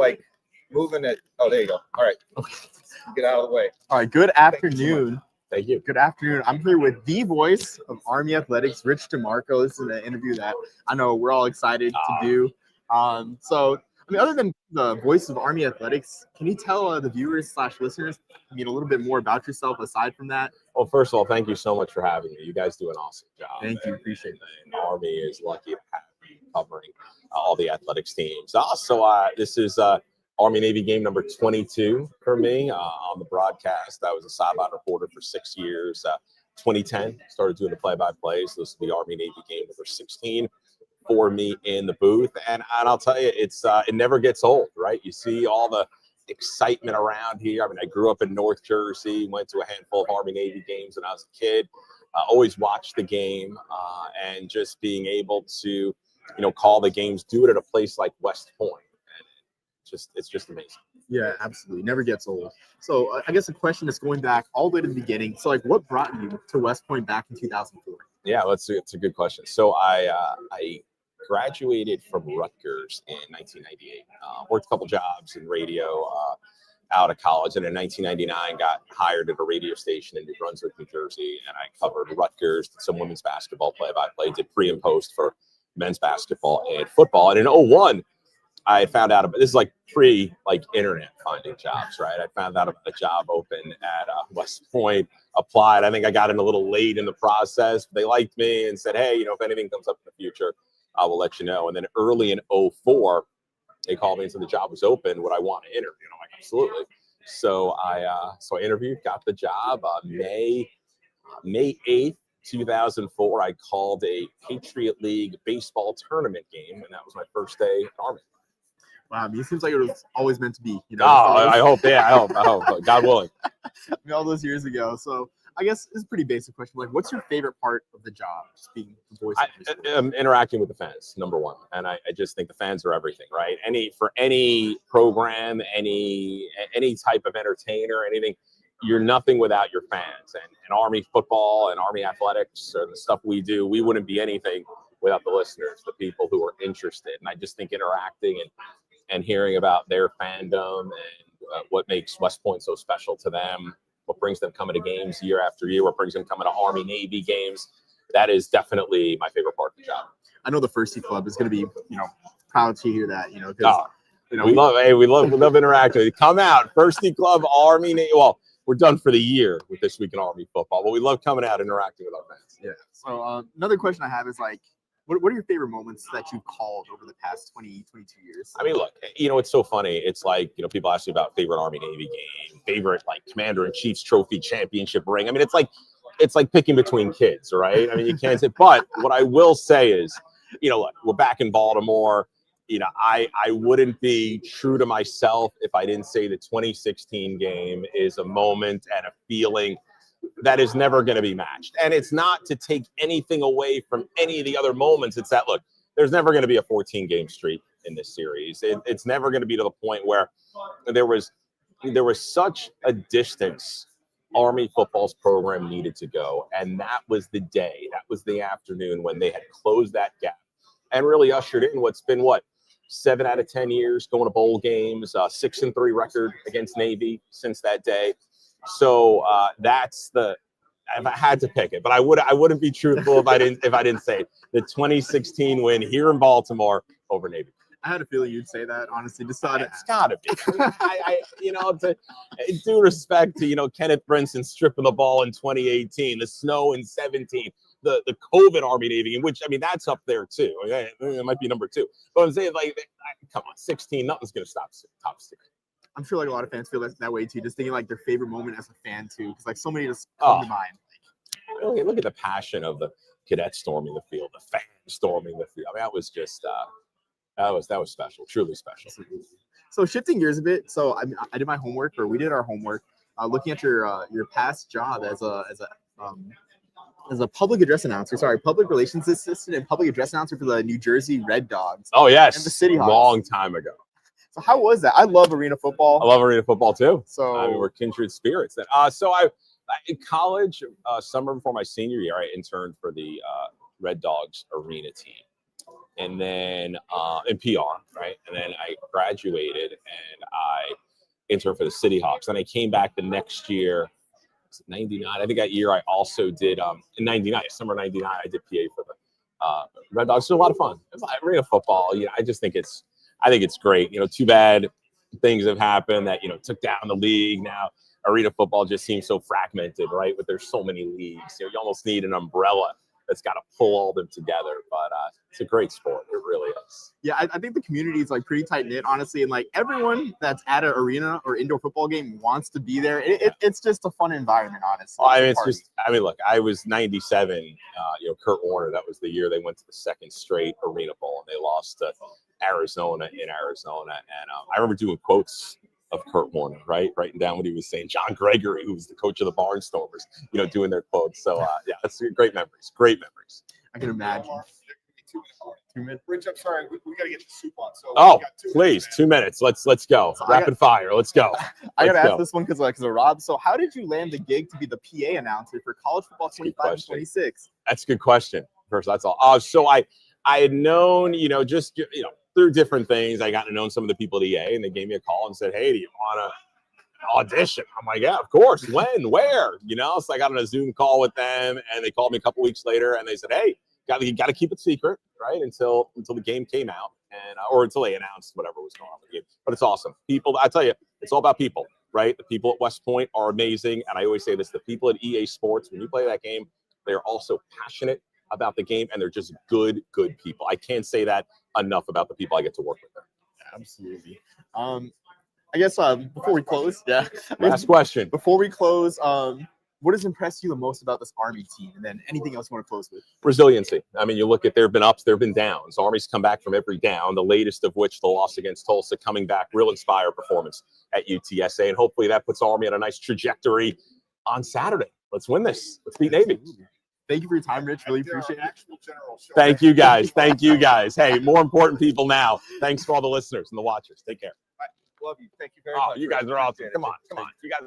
like moving it. Oh, there you go. All right. Okay. Get out of the way. All right. Good afternoon. Thank you. Good afternoon. I'm here with the voice of Army Athletics, Rich DeMarco. This is an interview that I know we're all excited to do. Other than the voice of Army Athletics, can you tell the viewers / listeners, a little bit more about yourself aside from that? Well, first of all, thank you so much for having me. You guys do an awesome job. Thank you. Appreciate that. And Army is lucky to have me covering all the athletics teams. This is Army Navy game number 22 for me on the broadcast. I was a sideline reporter for 6 years. 2010, started doing the play-by-play. So this is the Army Navy game number 16 for me in the booth. And I'll tell you, it never gets old, right? You see all the excitement around here. I mean, I grew up in North Jersey, went to a handful of Army Navy games when I was a kid. Always watched the game, and just being able to, call the games, do it at a place like West Point. And it's just amazing. Yeah, absolutely. Never gets old. So I guess the question is going back all the way to the beginning. So what brought you to West Point back in 2004? Yeah, it's a good question. So I graduated from Rutgers in 1998. Worked a couple jobs in radio out of college, and in 1999 got hired at a radio station in New Brunswick, New Jersey, and I covered Rutgers, did some women's basketball play-by-play, did pre and post for men's basketball and football. And in 2001, I found out about this is internet finding jobs, right? I found out about a job open at West Point, applied. I think I got in a little late in the process. They liked me and said, hey, if anything comes up in the future, I will let you know. And then early in 2004, they called me and said the job was open. Would I want to interview? And I'm like, absolutely. So I interviewed, got the job. May 8th, 2004, I called a Patriot League baseball tournament game, and that was my first day at Army. Wow, it seems like it was always meant to be. I hope. Yeah, I hope. God willing. All those years ago. So I guess it's a pretty basic question. What's your favorite part of the job? Just being the voice of interacting with the fans, number one. And I just think the fans are everything, right? For any program, any type of entertainer, anything, you're nothing without your fans. And Army football and Army athletics or the stuff we do, we wouldn't be anything without the listeners, the people who are interested. And I just think interacting and hearing about their fandom and what makes West Point so special to them, what brings them coming to games year after year, what brings them coming to Army Navy games, that is definitely my favorite part of the job. I know the Firstie Club is going to be, proud to hear that, we love interacting. Come out, Firstie Club, Army Navy. Well, we're done for the year with This Week in Army Football, but we love coming out and interacting with our fans. Yeah. So another question I have is what are your favorite moments that you've called over the past 22 years? I mean, look, it's so funny. It's like, people ask me about favorite Army Navy game, favorite Commander-in-Chief's trophy championship ring. I mean, it's like picking between kids, right? I mean, you can't say, but what I will say is, look, we're back in Baltimore. I wouldn't be true to myself if I didn't say the 2016 game is a moment and a feeling that is never going to be matched. And it's not to take anything away from any of the other moments. It's that, look, there's never going to be a 14-game streak in this series. It's never going to be to the point where there was such a distance Army football's program needed to go. And that was the day, that was the afternoon when they had closed that gap and really ushered in what's been 7 out of 10 years going to bowl games, 6-3 record against Navy since that day. So that's if I had to pick it, but I wouldn't be truthful if I didn't say it. The 2016 win here in Baltimore over Navy. I had a feeling you'd say that, honestly. It's gotta be. Due respect to Kenneth Brinson stripping the ball in 2018, the snow in 17, the COVID Army Navy, which that's up there too. It might be number 2. But I'm saying come on, 16, nothing's gonna stop top 6. I'm sure a lot of fans feel that way too, just thinking their favorite moment as a fan too, because so many just come to mind. Look at the passion of the cadets storming the field, the fans storming the field. I mean, that was just that was special, truly special. So shifting gears a bit, so I did my homework, or we did our homework, looking at your past job as a public relations assistant and public address announcer for the New Jersey Red Dogs. Oh yes, and the City Hawks. Long time ago. So how was that? I love arena football. I love arena football too. So we're kindred spirits. So I in college, summer before my senior year, I interned for the Red Dogs arena team. and then in PR, right? And then I graduated and I interned for the City Hawks. And I came back the next year, 99. I think that year I also did in 99, summer 99, I did PA for the Red Dogs. It was a lot of fun. Arena football, I just think it's great. Too bad things have happened that, took down the league. Now arena football just seems so fragmented, right? But there's so many leagues. You almost need an umbrella that's got to pull all of them together. But it's a great sport. It really is. Yeah, I think the community is like pretty tight knit, honestly, and like everyone that's at an arena or indoor football game wants to be there. It's just a fun environment, honestly. Look, I was 97. Kurt Warner. That was the year they went to the second straight Arena Bowl, and they lost to Arizona in Arizona. And I remember doing quotes of Kurt Warner, right? Writing down what he was saying. John Gregory, who was the coach of the Barnstormers, doing their quotes. So that's great memories. Great memories. I can imagine. 2 minutes. Rich, I'm sorry, we got to get the soup on. So please, 2 minutes. Let's go. So Rapid fire. Let's go. I got to ask this one because Rob. So how did you land the gig to be the PA announcer for college football 25 and 26? That's a good question. First, that's all. So I had known, just through different things, I got to know some of the people at EA, and they gave me a call and said, "Hey, do you want to audition?" I'm like, "Yeah, of course. When? Where?" So I got on a Zoom call with them, and they called me a couple weeks later, and they said, "Hey, you got to keep it secret, right? Until the game came out, and or until they announced whatever was going on with the game." But it's awesome. People, I tell you, it's all about people, right? The people at West Point are amazing, and I always say this: the people at EA Sports, when you play that game, they are also passionate about the game, and they're just good people. I can't say that enough about the people I get to work with there. Absolutely. I guess before we close, Last question. Before we close, what has impressed you the most about this Army team? And then anything else you want to close with? Resiliency. I mean, you look at, there have been ups, there have been downs. Army's come back from every down, the latest of which the loss against Tulsa, coming back, real inspired performance at UTSA. And hopefully that puts Army on a nice trajectory on Saturday. Let's win this. Let's beat Navy. Thank you for your time, Rich. Really appreciate it. Thank you, guys. Thank you, guys. Hey, more important people now. Thanks for all the listeners and the watchers. Take care. Love you. Thank you very much. You guys are awesome. Come on. You guys.